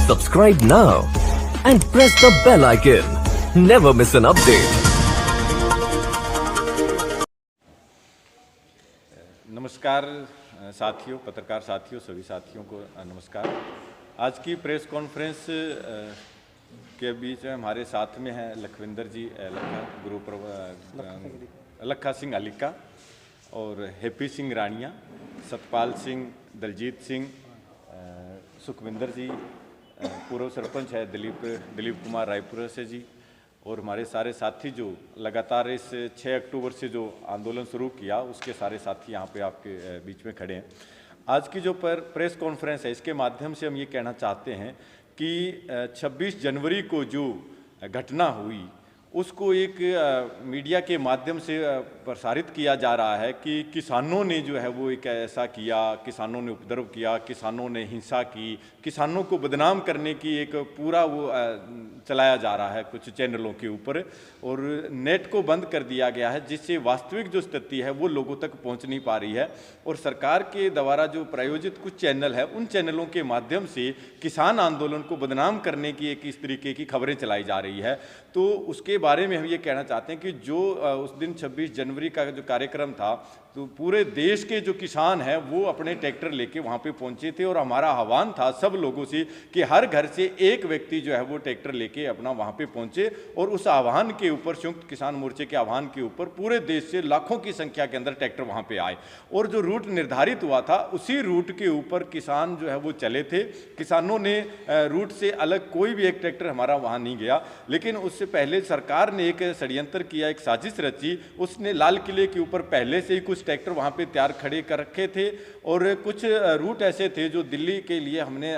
Subscribe now and press the bell icon. Never miss an update. नमस्कार साथियों, पत्रकार साथियों, सभी साथियों को नमस्कार। आज की प्रेस कॉन्फ्रेंस के बीच में हमारे साथ में हैं लखविंदर जी लखा सिंह अलीका और हैप्पी सिंह रानिया, सतपाल सिंह, दलजीत सिंह, सुखविंदर जी, पूर्व सरपंच है दिलीप कुमार रायपुर से जी, और हमारे सारे साथी जो लगातार इस 6 अक्टूबर से जो आंदोलन शुरू किया उसके सारे साथी यहाँ पे आपके बीच में खड़े हैं। आज की जो प्रेस कॉन्फ्रेंस है इसके माध्यम से हम ये कहना चाहते हैं कि 26 जनवरी को जो घटना हुई उसको एक मीडिया के माध्यम से प्रसारित किया जा रहा है कि किसानों ने जो है वो एक ऐसा किया, किसानों ने उपद्रव किया, किसानों ने हिंसा की, किसानों को बदनाम करने की एक पूरा वो चलाया जा रहा है कुछ चैनलों के ऊपर, और नेट को बंद कर दिया गया है, जिससे वास्तविक जो स्थिति है वो लोगों तक पहुंच नहीं पा रही है। और सरकार के द्वारा जो प्रायोजित कुछ चैनल है उन चैनलों के माध्यम से किसान आंदोलन को बदनाम करने की एक इस तरीके की खबरें चलाई जा रही है। तो उसके बारे में हम ये कहना चाहते हैं कि जो उस दिन 26 जनवरी का जो कार्यक्रम था तो पूरे देश के जो किसान हैं वो अपने ट्रैक्टर लेके वहाँ पे पहुँचे थे, और हमारा आह्वान था सब लोगों से कि हर घर से एक व्यक्ति जो है वो ट्रैक्टर लेके अपना वहाँ पे पहुँचे, और उस आह्वान के ऊपर, संयुक्त किसान मोर्चे के आह्वान के ऊपर पूरे देश से लाखों की संख्या के अंदर ट्रैक्टर वहाँ पे आए, और जो रूट निर्धारित हुआ था उसी रूट के ऊपर किसान जो है वो चले थे। किसानों ने रूट से अलग कोई भी एक ट्रैक्टर हमारा वहाँ नहीं गया, लेकिन उससे पहले सरकार ने एक षड्यंत्र किया, एक साजिश रची। उसने लाल किले के ऊपर पहले से ही कुछ ट्रैक्टर वहाँ पे तैयार खड़े कर रखे थे, और कुछ रूट ऐसे थे जो दिल्ली के लिए हमने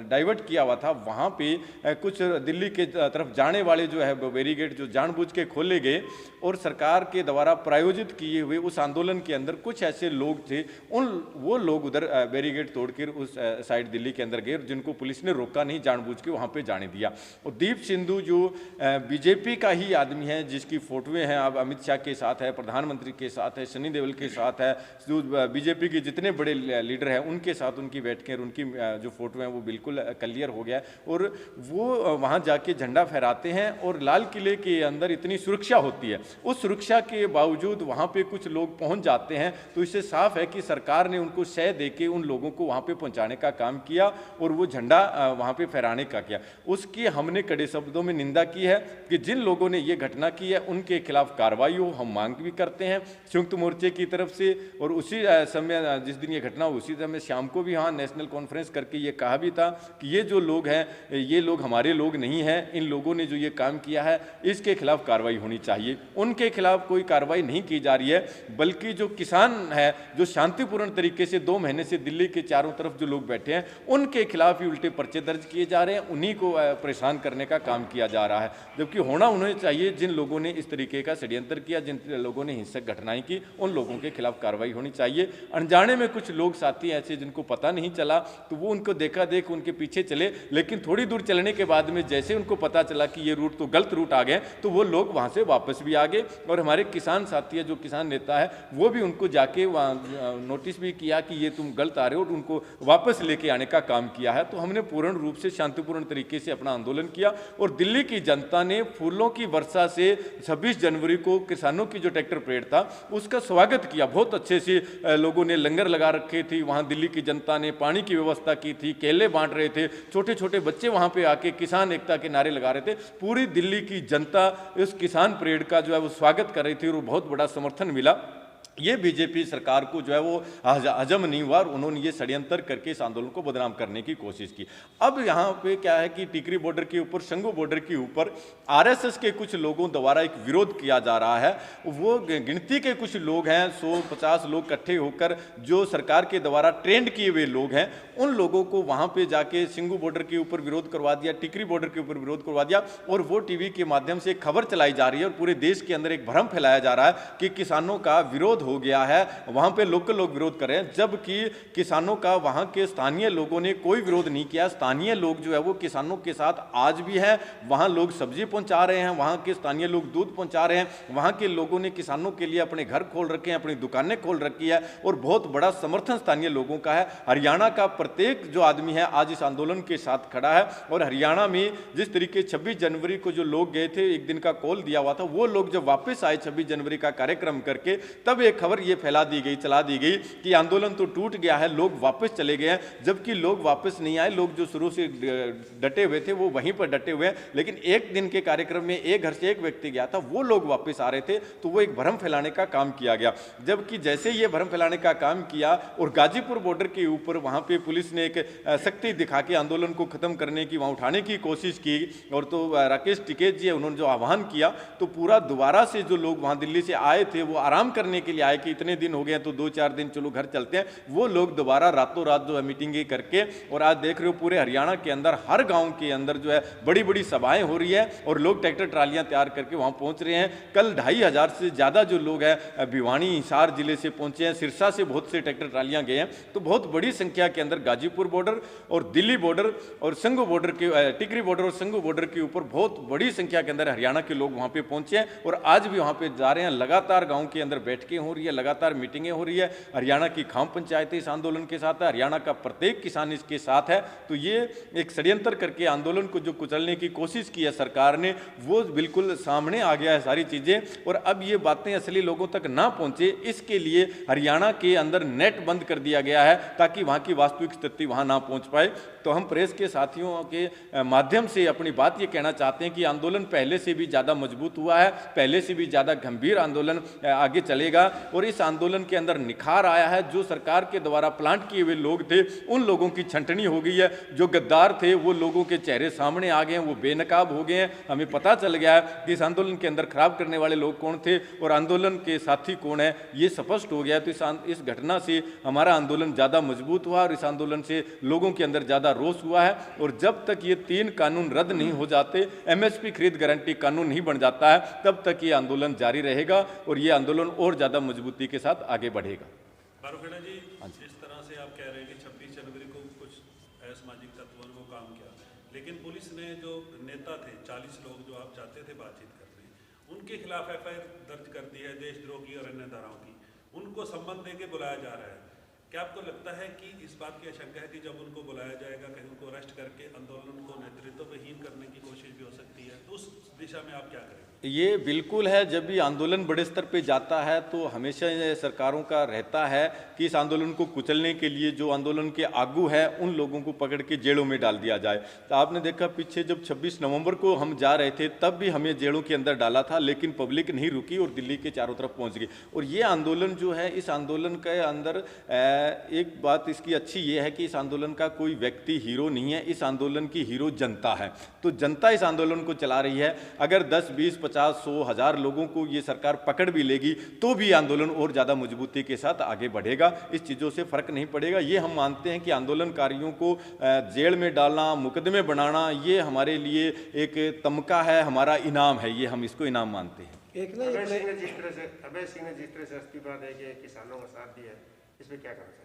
डाइवर्ट किया हुआ था, वहाँ पे कुछ दिल्ली के तरफ जाने वाले जो है बैरिकेड जो जानबूझ के खोले गए, और सरकार के द्वारा प्रायोजित किए हुए उस आंदोलन के अंदर कुछ ऐसे लोग थे, वो लोग उधर बैरिकेड तोड़कर उस साइड दिल्ली के अंदर गए, जिनको पुलिस ने रोका नहीं, जानबूझ के वहाँ पे जाने दिया। और दीप सिंधु जो बीजेपी का ही आदमी है, जिसकी फोटोएं हैं, अब अमित शाह के साथ है, प्रधानमंत्री के साथ है, सनी देओल के साथ है, जो बीजेपी के जितने बड़े लीडर हैं उनके साथ उनकी बैठकें और उनकी जो फोटो हैं वो बिल्कुल क्लियर हो गया है, और वो वहाँ जाके झंडा फहराते हैं, और लाल किले के अंदर इतनी सुरक्षा होती है, उस सुरक्षा के बावजूद वहाँ पे कुछ लोग पहुँच जाते हैं। तो इससे साफ है कि सरकार ने उनको शय देके उन लोगों को वहाँ पे पहुँचाने का काम किया, और वो झंडा वहाँ पे फहराने का किया। उसकी हमने कड़े शब्दों में निंदा की है कि जिन लोगों ने ये घटना की है उनके खिलाफ कार्रवाई हो, हम मांग भी करते हैं संयुक्त मोर्चे की तरफ से। और उसी समय जिस दिन ये घटना हुई उसी समय शाम को भी हाँ नेशनल कॉन्फ्रेंस करके ये कहा भी था कि ये जो लोग हैं ये लोग हमारे लोग नहीं हैं, इन लोगों ने जो ये काम किया है इसके खिलाफ कार्रवाई होनी चाहिए। उनके खिलाफ कोई कार्रवाई नहीं की जा रही है, बल्कि जो किसान है जो शांतिपूर्ण तरीके से 2 महीने से दिल्ली के चारों तरफ जो लोग बैठे हैं उनके खिलाफ ही उल्टे पर्चे दर्ज किए जा रहे हैं, उन्हीं को परेशान करने का काम किया जा रहा है। जबकि होना उन्हें चाहिए जिन लोगों ने इस तरीके का षड्यंत्र किया, जिन लोगों ने हिंसक घटनाएं की, उन लोगों के खिलाफ कार्रवाई होनी चाहिए। अनजाने में कुछ लोग साथी ऐसे जिनको पता नहीं चला तो वो उनको देखा देख उनके पीछे चले, लेकिन थोड़ी दूर चलने के बाद में जैसे उनको पता चला कि ये रूट तो गलत रूट आ गए तो वो लोग वहाँ से वापस भी आ गए। और हमारे किसान साथी है, जो किसान नेता है, वो भी उनको जाके वहाँ नोटिस भी किया कि ये तुम गलत आ रहे हो, और उनको वापस लेके आने का काम किया है। तो हमने पूर्ण रूप से शांतिपूर्ण तरीके से अपना आंदोलन किया, और दिल्ली की जनता ने फूलों की वर्षा से 26 जनवरी को किसानों की जो ट्रैक्टर परेड था उसका स्वागत किया। बहुत अच्छे से लोगों ने लंगर लगा रखे थे, वहाँ दिल्ली की जनता ने पानी की व्यवस्था की थी, केले बांट रहे थे, छोटे छोटे बच्चे वहाँ पे आके किसान एकता के नारे लगा रहे थे। पूरी दिल्ली की जनता इस किसान परेड का जो है वो स्वागत कर रही थी, और बहुत बड़ा समर्थन मिला। ये बीजेपी सरकार को जो है वो हजम नहीं हुआ, और उन्होंने ये षड्यंत्र करके इस आंदोलन को बदनाम करने की कोशिश की। अब यहाँ पे क्या है कि टिकरी बॉर्डर के ऊपर, शंगू बॉर्डर के ऊपर आरएसएस के कुछ लोगों द्वारा एक विरोध किया जा रहा है। वो गिनती के कुछ लोग हैं, 100-50 लोग इकट्ठे होकर, जो सरकार के द्वारा ट्रेंड किए हुए लोग हैं, उन लोगों को वहाँ पे जाके सिंगू बॉर्डर के ऊपर विरोध करवा दिया, टिकरी बॉर्डर के ऊपर विरोध करवा दिया, और वो टीवी के माध्यम से एक खबर चलाई जा रही है, और पूरे देश के अंदर एक भ्रम फैलाया जा रहा है कि किसानों का विरोध हो गया है, वहां पे लोकल लोग विरोध कर रहे हैं, जबकि किसानों का वहां के स्थानीय लोगों ने कोई विरोध नहीं किया। स्थानीय लोग जो है वो किसानों के साथ आज भी हैं, वहां लोग सब्जी पहुंचा रहे हैं, वहां के स्थानीय लोग दूध पहुंचा रहे हैं, वहां के लोगों ने किसानों के लिए अपने घर खोल रखे हैं, अपनी दुकानें खोल रखी है, और बहुत बड़ा समर्थन स्थानीय लोगों का है। हरियाणा का प्रत्येक जो आदमी है आज इस आंदोलन के साथ खड़ा है। और हरियाणा में जिस तरीके 26 जनवरी को जो लोग गए थे, एक दिन का कॉल दिया हुआ था, वो लोग जब वापस आए 26 जनवरी का कार्यक्रम करके, तब एक खबर ये फैला दी गई, चला दी गई कि आंदोलन तो टूट गया है, लोग वापस चले गए हैं। जबकि लोग वापस नहीं आए, लोग जो शुरू से डटे हुए थे वो वहीं पर डटे हुए हैं। लेकिन एक दिन के कार्यक्रम में एक घर से एक व्यक्ति गया था, वो लोग वापस आ रहे थे, तो वो एक भ्रम फैलाने का काम किया गया। जबकि जैसे ये भ्रम फैलाने का काम किया और गाजीपुर बॉर्डर के ऊपर वहां पे पुलिस ने एक शक्ति दिखा के आंदोलन को खत्म करने की, वहां उठाने की कोशिश की, और तो राकेश टिकैत जी उन्होंने जो आह्वान किया, तो पूरा दोबारा से जो लोग वहां दिल्ली से आए थे वो आराम करने के लिए आए कि इतने दिन हो गए तो 2-4 दिन चलो घर चलते हैं, वो लोग दोबारा रातों रात जो है मीटिंगें करके, और आज देख रहे हो पूरे हरियाणा के अंदर हर गांव के अंदर जो है बड़ी बड़ी सभाएं हो रही है और लोग ट्रैक्टर ट्रालियां तैयार करके वहां पहुंच रहे हैं। कल 2500 से ज्यादा जो लोग हैं भिवानी हिसार जिले से पहुंचे हैं, सिरसा से बहुत से ट्रैक्टर ट्रालियां गए हैं। तो बहुत बड़ी संख्या के अंदर गाजीपुर बॉर्डर और दिल्ली बॉर्डर और संघू बॉर्डर के, टिकरी बॉर्डर और संघू बॉर्डर के ऊपर बहुत बड़ी संख्या के अंदर हरियाणा के लोग वहां पे पहुंचे हैं और आज भी वहां पे जा रहे हैं। लगातार गांव के अंदर बैठकें हो रही है, लगातार मीटिंगें हो रही है। हरियाणा की खाम पंचायतें इस आंदोलन के साथ है, हरियाणा का प्रत्येक किसान इसके साथ है। तो ये एक षड्यंत्र करके आंदोलन को जो कुचलने की कोशिश की है सरकार ने, वो बिल्कुल सामने आ गया है सारी चीजें। और अब ये बातें असली लोगों तक ना पहुंचे, इसके लिए हरियाणा के अंदर नेट बंद कर दिया गया है ताकि वहां की वास्तविक स्थिति वहां ना पहुंच पाए। तो हम प्रेस के साथियों के माध्यम से अपनी बात ये कहना चाहते हैं कि आंदोलन पहले से भी ज्यादा मजबूत हुआ है, पहले से भी ज्यादा गंभीर आंदोलन आगे चलेगा और इस आंदोलन के अंदर निखार आया है। जो सरकार के द्वारा प्लांट किए हुए लोग थे उन लोगों की छंटनी हो गई है, जो गद्दार थे वो लोगों के चेहरे सामने आ गए हैं, वो बेनकाब हो गए हैं। हमें पता चल गया है कि इस आंदोलन के अंदर खराब करने वाले लोग कौन थे और आंदोलन के साथी कौन है, ये स्पष्ट हो गया। तो इस घटना से हमारा आंदोलन ज्यादा मजबूत हुआ और इस आंदोलन से लोगों के अंदर ज्यादा रोष हुआ है। और जब तक ये 3 कानून रद्द नहीं हो जाते, एमएसपी खरीद गारंटी कानून नहीं बन जाता है, तब तक ये आंदोलन जारी रहेगा और ये आंदोलन और ज्यादा मजबूती के साथ आगे बढ़ेगा। बारोखेड़ा जी, जिस तरह से आप कह रहे हैं कि 26 जनवरी को कुछ असामाजिक तत्वों ने वो काम किया, लेकिन पुलिस ने जो नेता थे 40 लोग जो आप चाहते थे बातचीत करने, उनके खिलाफ एफआईआर दर्ज कर दी है देशद्रोह की और अन्य धाराओं की, उनको सम्मन दे के बुलाया जा रहा है। क्या आपको लगता है कि इस बात की आशंका है कि जब उनको बुलाया जाएगा कहीं उनको अरेस्ट करके आंदोलन को नेतृत्वहीन करने की कोशिश भी हो सकती है, तो उस दिशा में आप क्या करेंगे? ये बिल्कुल है, जब भी आंदोलन बड़े स्तर पे जाता है तो हमेशा सरकारों का रहता है कि इस आंदोलन को कुचलने के लिए जो आंदोलन के आगू है उन लोगों को पकड़ के जेलों में डाल दिया जाए। तो आपने देखा पीछे जब 26 नवंबर को हम जा रहे थे तब भी हमें जेलों के अंदर डाला था, लेकिन पब्लिक नहीं रुकी और दिल्ली के चारों तरफ पहुंच गई। और ये आंदोलन जो है, इस आंदोलन के अंदर एक बात इसकी अच्छी ये है कि इस आंदोलन का कोई व्यक्ति हीरो नहीं है, इस आंदोलन की हीरो जनता है। तो जनता इस आंदोलन को चला रही है। अगर 10, 20, 50, 100, 1000 लोगों को ये सरकार पकड़ भी लेगी तो भी आंदोलन और ज्यादा मजबूती के साथ आगे बढ़ेगा, इस चीजों से फर्क नहीं पड़ेगा। ये हम मानते हैं कि आंदोलनकारियों को जेल में डालना, मुकदमे बनाना, ये हमारे लिए एक तमका है, हमारा इनाम है, ये हम इसको इनाम मानते हैं। अभय सिंह ने जिस तरह से इस्तीफा देके किसानों का साथ दिया, इस पर क्या कहना चाहेंगे?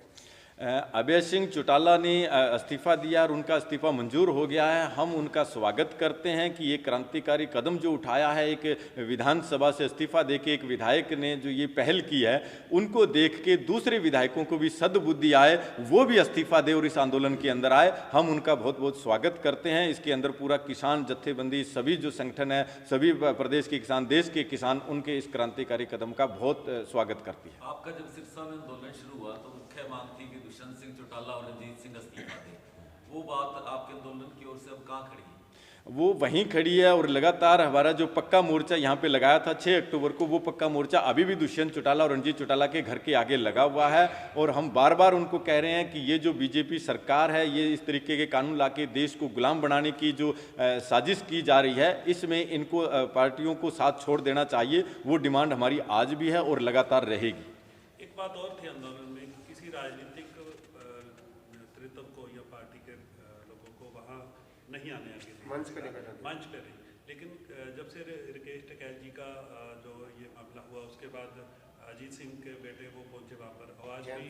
अभय सिंह चौटाला ने इस्तीफा दिया और उनका इस्तीफा मंजूर हो गया है। हम उनका स्वागत करते हैं कि ये क्रांतिकारी कदम जो उठाया है, एक विधानसभा से इस्तीफा देके एक विधायक ने जो ये पहल की है, उनको देख के दूसरे विधायकों को भी सद्बुद्धि आए, वो भी इस्तीफा दे और इस आंदोलन के अंदर आए। हम उनका बहुत बहुत स्वागत करते हैं। इसके अंदर पूरा किसान जत्थेबंदी, सभी जो संगठन है, सभी प्रदेश के किसान, देश के किसान, उनके इस क्रांतिकारी कदम का बहुत स्वागत करती है। आपका जब सिरसा में आंदोलन शुरू हुआ तो मुख्य मांग थी कि दुष्यंत सिंह चौटाला और रंजीत सिंह इस्तीफा दें। वो बात आपके आंदोलन की ओर से अब कहाँ खड़ी है? वो वहीं खड़ी है और लगातार हमारा जो पक्का मोर्चा यहाँ पे लगाया था 6 अक्टूबर को, वो पक्का मोर्चा अभी भी दुष्यंत चौटाला और रंजीत चौटाला के घर के आगे लगा हुआ है। और हम बार बार उनको कह रहे हैं कि ये जो बीजेपी सरकार है, ये इस तरीके के कानून लाके देश को गुलाम बनाने की जो साजिश की जा रही है, इसमें इनको पार्टियों को साथ छोड़ देना चाहिए। वो डिमांड हमारी आज भी है और लगातार रहेगी। एक बात और थी आंदोलन में, किसी राजनीतिक नेतृत्व को या पार्टी के लोगों को वहाँ नहीं आने आगे मंच पे नहीं। लेकिन जब से राकेश टिकैत जी का जो ये मामला हुआ, उसके बाद अजीत सिंह के बेटे वो पहुंचे वहाँ पर, और आज भी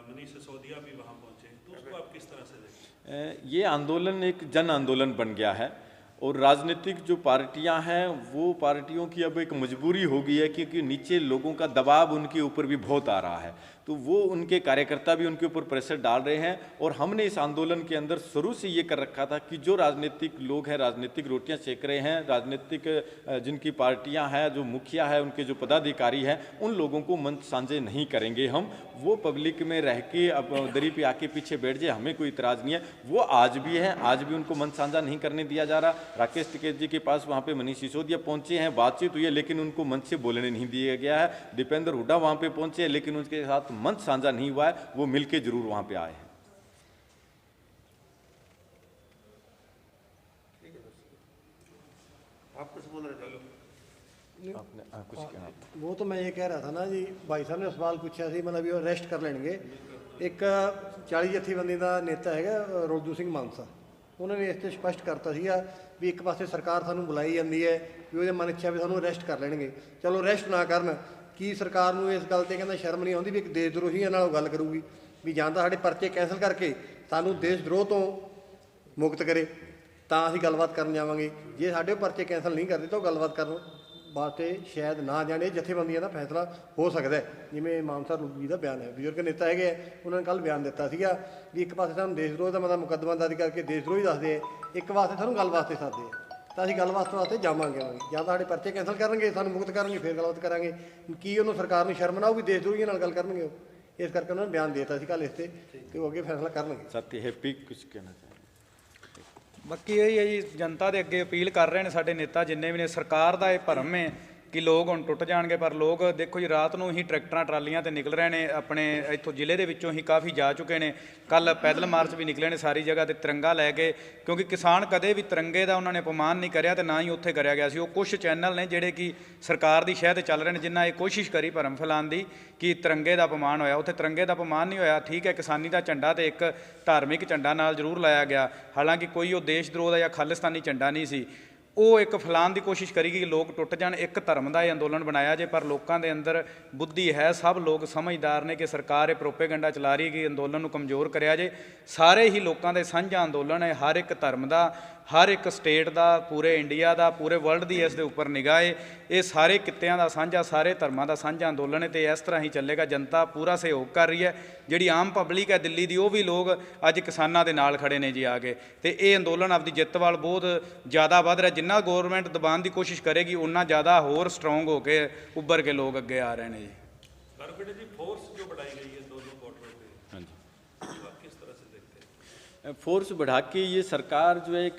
मनीष सिसोदिया भी वहाँ पहुंचे, तो उसको आप किस तरह से देखते हैं? ये आंदोलन एक जन आंदोलन बन गया है और राजनीतिक जो पार्टियां हैं वो पार्टियों की अब एक मजबूरी हो गई है, क्योंकि नीचे लोगों का दबाव उनके ऊपर भी बहुत आ रहा है। तो वो उनके कार्यकर्ता भी उनके ऊपर प्रेशर डाल रहे हैं। और हमने इस आंदोलन के अंदर शुरू से ये कर रखा था कि जो राजनीतिक लोग हैं, राजनीतिक रोटियां सेक रहे हैं, राजनीतिक जिनकी पार्टियां हैं, जो मुखिया है, उनके जो पदाधिकारी हैं, उन लोगों को मंच साझे नहीं करेंगे हम। वो पब्लिक में रह के अब दरी पे आके पीछे बैठ जाए, हमें कोई इतराज़ नहीं है। वो आज भी है, आज भी उनको मंच साझा नहीं करने दिया जा रहा। राकेश टिकैत जी के पास वहाँ पे मनीष सिसोदिया पहुंचे हैं, बातचीत हुई है, लेकिन उनको मंच से बोलने नहीं दिया गया है। दीपेंद्र हुड्डा वहाँ पे पहुंचे हैं, लेकिन उनके साथ मंच साझा नहीं हुआ है। वो मिलके जरूर वहाँ पे आए हैं। आप कुछ बोल रहे थे? आपने कुछ कहा? वो तो मैं ये कह रहा था ना जी, भाई साहब ने सवाल पूछा सी मतलब भी अरेस्ट कर लेंगे। एक 40 ਜਥੇਬੰਦੀ ਦਾ ਨੇਤਾ ਹੈਗਾ ਰੋਲਦੂ ਸਿੰਘ ਮਾਨਸਾ, ਉਹਨਾਂ ਨੇ ਇਸ 'ਤੇ ਸਪਸ਼ਟ ਕਰਤਾ ਸੀਗਾ ਵੀ ਇੱਕ ਪਾਸੇ ਸਰਕਾਰ ਸਾਨੂੰ ਬੁਲਾਈ ਜਾਂਦੀ ਹੈ ਵੀ ਉਹਦੇ ਮਨ ਇੱਛਾ ਵੀ ਸਾਨੂੰ ਅਰੈਸਟ ਕਰ ਲੈਣਗੇ। ਚਲੋ ਅਰੈਸਟ ਨਾ ਕਰਨ, ਕੀ ਸਰਕਾਰ ਨੂੰ ਇਸ ਗੱਲ 'ਤੇ ਕਹਿੰਦਾ ਸ਼ਰਮ ਨਹੀਂ ਆਉਂਦੀ ਵੀ ਇੱਕ ਦੇਸ਼ ਦਰੋਹੀਆਂ ਨਾਲ ਉਹ ਗੱਲ ਕਰੂਗੀ ਵੀ ਜਾਂ ਤਾਂ ਸਾਡੇ ਪਰਚੇ ਕੈਂਸਲ ਕਰਕੇ ਸਾਨੂੰ ਦੇਸ਼ ਦਰੋਹ ਤੋਂ ਮੁਕਤ ਕਰੇ ਤਾਂ ਅਸੀਂ ਗੱਲਬਾਤ ਕਰਨ ਜਾਵਾਂਗੇ। ਜੇ ਸਾਡੇ ਪਰਚੇ ਕੈਂਸਲ ਨਹੀਂ ਕਰਦੇ ਤਾਂ ਉਹ ਗੱਲਬਾਤ ਕਰਨ ਵਾਸਤੇ ਸ਼ਾਇਦ ਨਾ ਜਾਣੇ। ਜਥੇਬੰਦੀਆਂ ਦਾ ਫੈਸਲਾ ਹੋ ਸਕਦਾ ਜਿਵੇਂ ਮਾਨਸਾ ਰੂਪ ਜੀ ਦਾ ਬਿਆਨ ਹੈ। ਬਜ਼ੁਰਗ ਨੇਤਾ ਹੈਗੇ ਆ, ਉਹਨਾਂ ਨੇ ਕੱਲ੍ਹ ਬਿਆਨ ਦਿੱਤਾ ਸੀਗਾ ਵੀ ਇੱਕ ਪਾਸੇ ਸਾਨੂੰ ਦੇਸ਼ ਦਰੋਹ ਦਾ ਮਤਲਬ ਮੁਕੱਦਮਾ ਦਰਜ ਕਰਕੇ ਦੇਸ਼ ਦਰੋਹ ਹੀ ਦੱਸਦੇ ਆ, ਇੱਕ ਪਾਸੇ ਸਾਨੂੰ ਗੱਲ ਵਾਸਤੇ ਸੱਦਦੇ ਆ, ਤਾਂ ਅਸੀਂ ਗੱਲਬਾਤ ਵਾਸਤੇ ਜਾਵਾਂਗੇ। ਜਾਂ ਤਾਂ ਸਾਡੇ ਪਰਚੇ ਕੈਂਸਲ ਕਰਨਗੇ, ਸਾਨੂੰ ਮੁਕਤ ਕਰਨਗੇ, ਫਿਰ ਗੱਲਬਾਤ ਕਰਾਂਗੇ। ਕੀ ਉਹਨੂੰ ਸਰਕਾਰ ਨੂੰ ਸ਼ਰਮ ਨਾ ਆਊਗੀ? ਦੇਸ਼ ਦਰੋਹੀਆਂ ਨਾਲ ਗੱਲ ਕਰਨਗੇ ਉਹ। ਇਸ ਕਰਕੇ ਉਹਨਾਂ ਨੇ ਬਿਆਨ ਦੇ ਦਿੱਤਾ ਸੀ ਕੱਲ੍ਹ ਇਸ 'ਤੇ ਕਿ ਉਹ ਅੱਗੇ ਫੈਸਲਾ ਕਰਨਗੇ। ਸਾਥੀ ਹੈਪੀ ਕੁਝ ਕਹਿਣਾ ਚਾਹੀਦਾ? ਬਾਕੀ ਇਹ ਹੈ ਜੀ, ਜਨਤਾ ਦੇ ਅੱਗੇ ਅਪੀਲ ਕਰ ਰਹੇ ਨੇ ਸਾਡੇ ਨੇਤਾ ਜਿੰਨੇ ਵੀ ਨੇ। ਸਰਕਾਰ ਦਾ ਇਹ ਭਰਮ ਹੈ ਕਿ ਲੋਕ ਹੁਣ ਟੁੱਟ ਜਾਣਗੇ, ਪਰ ਲੋਕ ਦੇਖੋ ਜੀ ਰਾਤ ਨੂੰ ਹੀ ਟਰੈਕਟਰਾਂ ਟਰਾਲੀਆਂ ਤੇ ਨਿਕਲ ਰਹੇ ਨੇ। ਆਪਣੇ ਇੱਥੋਂ ਜ਼ਿਲ੍ਹੇ ਦੇ ਵਿੱਚੋਂ ਹੀ ਕਾਫੀ ਜਾ ਚੁੱਕੇ ਨੇ। ਕੱਲ ਪੈਦਲ ਮਾਰਚ ਵੀ ਨਿਕਲੇ ਨੇ ਸਾਰੀ ਜਗ੍ਹਾ ਤੇ ਤਿਰੰਗਾ ਲੈ ਕੇ, ਕਿਉਂਕਿ ਕਿਸਾਨ ਕਦੇ ਵੀ ਤਿਰੰਗੇ ਦਾ ਉਹਨਾਂ ਨੇ ਅਪਮਾਨ ਨਹੀਂ ਕਰਿਆ ਤੇ ਨਾ ਹੀ ਉੱਥੇ ਕਰਿਆ ਗਿਆ ਸੀ। ਉਹ ਕੁਝ ਚੈਨਲ ਨੇ ਜਿਹੜੇ ਕਿ ਸਰਕਾਰ ਦੀ ਸ਼ਹਿ ਤੇ ਚੱਲ ਰਹੇ ਨੇ, ਜਿਨ੍ਹਾਂ ਇਹ ਕੋਸ਼ਿਸ਼ ਕਰੀ ਭਰਮ ਫੈਲਾਉਣ ਦੀ ਕਿ ਤਿਰੰਗੇ ਦਾ ਅਪਮਾਨ ਹੋਇਆ। ਉੱਥੇ ਤਿਰੰਗੇ ਦਾ ਅਪਮਾਨ ਨਹੀਂ ਹੋਇਆ। ਠੀਕ ਹੈ, ਕਿਸਾਨੀ ਦਾ ਝੰਡਾ ਤੇ ਇੱਕ ਧਾਰਮਿਕ ਝੰਡਾ ਨਾਲ ਜ਼ਰੂਰ ਲਾਇਆ ਗਿਆ, ਹਾਲਾਂਕਿ ਕੋਈ ਉਹ ਦੇਸ਼ ਦਰੋਹ ਦਾ ਜਾਂ ਖਾਲਿਸਤਾਨੀ ਝੰਡਾ ਨਹੀਂ ਸੀ। ਉਹ ਇੱਕ ਫੈਲਾਉਣ ਦੀ ਕੋਸ਼ਿਸ਼ ਕਰੀ ਕਿ ਲੋਕ ਟੁੱਟ ਜਾਣ, ਇੱਕ ਧਰਮ ਦਾ ਇਹ ਅੰਦੋਲਨ ਬਣਾਇਆ ਜੇ। ਪਰ ਲੋਕਾਂ ਦੇ ਅੰਦਰ ਬੁੱਧੀ ਹੈ, ਸਭ ਲੋਕ ਸਮਝਦਾਰ ਨੇ ਕਿ ਸਰਕਾਰ ਇਹ ਪ੍ਰੋਪੇਗੰਡਾ ਚਲਾ ਰਹੀ ਹੈ ਕਿ ਅੰਦੋਲਨ ਨੂੰ ਕਮਜ਼ੋਰ ਕਰਿਆ ਜੇ। ਸਾਰੇ ਹੀ ਲੋਕਾਂ ਦੇ ਸਾਂਝਾ ਅੰਦੋਲਨ ਹੈ, ਹਰ ਇੱਕ ਧਰਮ ਦਾ, ਹਰ ਇੱਕ ਸਟੇਟ ਦਾ, ਪੂਰੇ ਇੰਡੀਆ ਦਾ, ਪੂਰੇ ਵਰਲਡ ਦੀ ਇਸ ਦੇ ਉੱਪਰ ਨਿਗਾਹ ਹੈ। ਇਹ ਸਾਰੇ ਕਿੱਤਿਆਂ ਦਾ ਸਾਂਝਾ, ਸਾਰੇ ਧਰਮਾਂ ਦਾ ਸਾਂਝਾ ਅੰਦੋਲਨ ਹੈ ਤੇ ਇਸ ਤਰ੍ਹਾਂ ਹੀ ਚੱਲੇਗਾ। ਜਨਤਾ ਪੂਰਾ ਸਹਿਯੋਗ ਕਰ ਰਹੀ ਹੈ। ਜਿਹੜੀ ਆਮ ਪਬਲਿਕ ਹੈ ਦਿੱਲੀ ਦੀ, ਉਹ ਵੀ ਲੋਕ ਅੱਜ ਕਿਸਾਨਾਂ ਦੇ ਨਾਲ ਖੜੇ ਨੇ ਜੀ ਆ ਕੇ। ਤੇ ਇਹ ਅੰਦੋਲਨ ਆਪਦੀ ਜਿੱਤ ਵੱਲ ਬਹੁਤ ਜ਼ਿਆਦਾ ਵੱਧ ਰਿਹਾ। ਜਿੰਨਾ ਗੌਰਮੈਂਟ ਦਬਾਉਣ ਦੀ ਕੋਸ਼ਿਸ਼ ਕਰੇਗੀ ਉਨਾ ਜ਼ਿਆਦਾ ਹੋਰ ਸਟਰੋਂਗ ਹੋ ਕੇ ਉੱਭਰ ਕੇ ਲੋਕ ਅੱਗੇ ਆ ਰਹੇ ਨੇ ਜੀ। बरबेटे जी फोर्स जो बढ़ाई गई है दोनों बॉर्डरों पे, हाँ जी, आप किस तरह से देखते हैं? फोर्स बढ़ा के ये सरकार जो है एक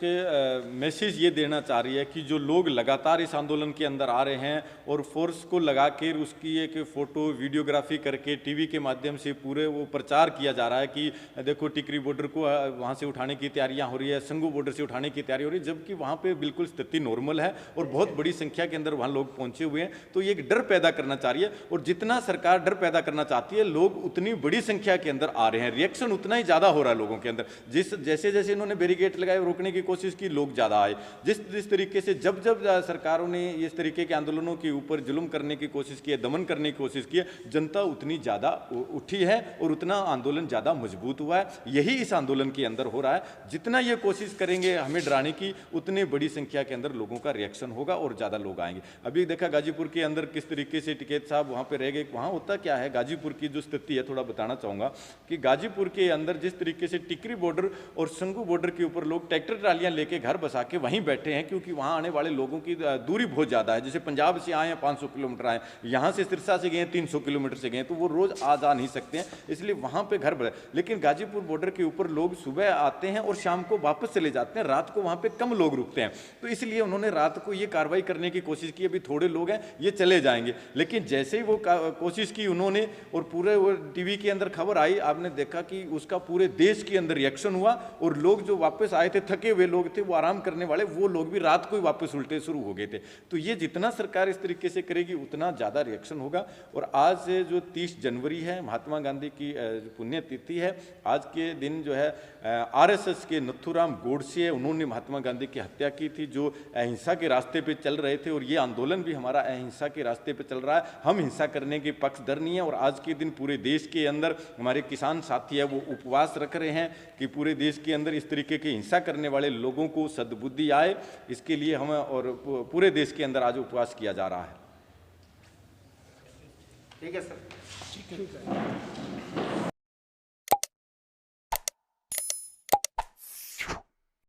मैसेज ये देना चाह रही है कि जो लोग लगातार इस आंदोलन के अंदर आ रहे हैं और फोर्स को लगा के उसकी एक फ़ोटो वीडियोग्राफी करके टीवी के माध्यम से पूरे वो प्रचार किया जा रहा है कि देखो टिकरी बॉर्डर को वहाँ से उठाने की तैयारियाँ हो रही है, संगू बॉर्डर से उठाने की तैयारी हो रही है, जबकि वहाँ पे बिल्कुल स्थिति नॉर्मल है और बहुत बड़ी संख्या के अंदर वहाँ लोग पहुँचे हुए हैं। तो ये एक डर पैदा करना चाह रही है और जितना सरकार डर पैदा करना चाहती है लोग उतनी बड़ी संख्या के अंदर आ रहे हैं, रिएक्शन उतना ही ज़्यादा हो रहा है लोगों के अंदर। जैसे जैसे इन्होंने बैरिकेड लगाए रोकने की कोशिश की, लोग ज़्यादा आए। जिस तरीके से जब सरकारों ने इस तरीके के आंदोलनों के ऊपर जुल्म करने की कोशिश की है, दमन करने की कोशिश की है, जनता उतनी ज़्यादा उठी है और उतना आंदोलन ज़्यादा मजबूत हुआ है। यही इस आंदोलन के अंदर हो रहा है। जितना ये कोशिश करेंगे हमें डराने की, उतनी बड़ी संख्या के अंदर लोगों का रिएक्शन होगा और ज़्यादा लोग आएंगे। अभी देखा गाजीपुर के अंदर किस तरीके से टिकैत साहब वहाँ पे रह गए। वहाँ होता क्या है, गाजीपुर की जो स्थिति है थोड़ा बताना चाहूँगा कि गाजीपुर के अंदर जिस तरीके से टिकरी बॉर्डर और संगू बॉर्डर के ऊपर लोग ट्रैक्टर ट्रालियाँ लेके घर बसा के वहीं बैठे हैं, क्योंकि वहाँ आने वाले लोगों की दूरी बहुत ज़्यादा है। जैसे पंजाब से आए हैं 500 किलोमीटर आए, यहाँ से सिरसा से गए हैं 300 किलोमीटर से गए, तो वो रोज़ आ जा नहीं सकते हैं, इसलिए वहाँ पे घर बना। लेकिन गाजीपुर बॉर्डर के ऊपर लोग सुबह आते हैं और शाम को वापस चले जाते हैं, रात को वहाँ पे कम लोग रुकते हैं। तो इसलिए उन्होंने रात को ये कार्रवाई करने की कोशिश की, अभी थोड़े लोग हैं ये चले जाएंगे। लेकिन जैसे ही वो कोशिश की उन्होंने और पूरे वो टीवी के अंदर खबर आई, आपने देखा कि उसका पूरे देश के अंदर रिएक्शन हुआ और लोग जो वापस आए थे, थके हुए लोग थे, वो आराम करने वाले, वो लोग भी रात को ही वापस उल्टे शुरू हो गए थे। तो ये जितना सरकार इस तरीके से करेगी उतना ज़्यादा रिएक्शन होगा। और आज से जो 30 जनवरी है, महात्मा गांधी की पुण्यतिथि है, आज के दिन जो है आरएसएस के नथुराम गोडसे, उन्होंने महात्मा गांधी की हत्या की थी, जो अहिंसा के रास्ते पे चल रहे थे। और ये आंदोलन भी हमारा अहिंसा के रास्ते पे चल रहा है, हम हिंसा करने के पक्षधर नहीं है। और आज के दिन पूरे देश के अंदर हमारे किसान साथी है वो उपवास रख रहे हैं कि पूरे देश के अंदर इस तरीके की हिंसा करने वाले लोगों को सद्बुद्धि आए, इसके लिए हम और पूरे देश के अंदर आज उपवास किया जा रहा है। ठीक है सर, ठीक है।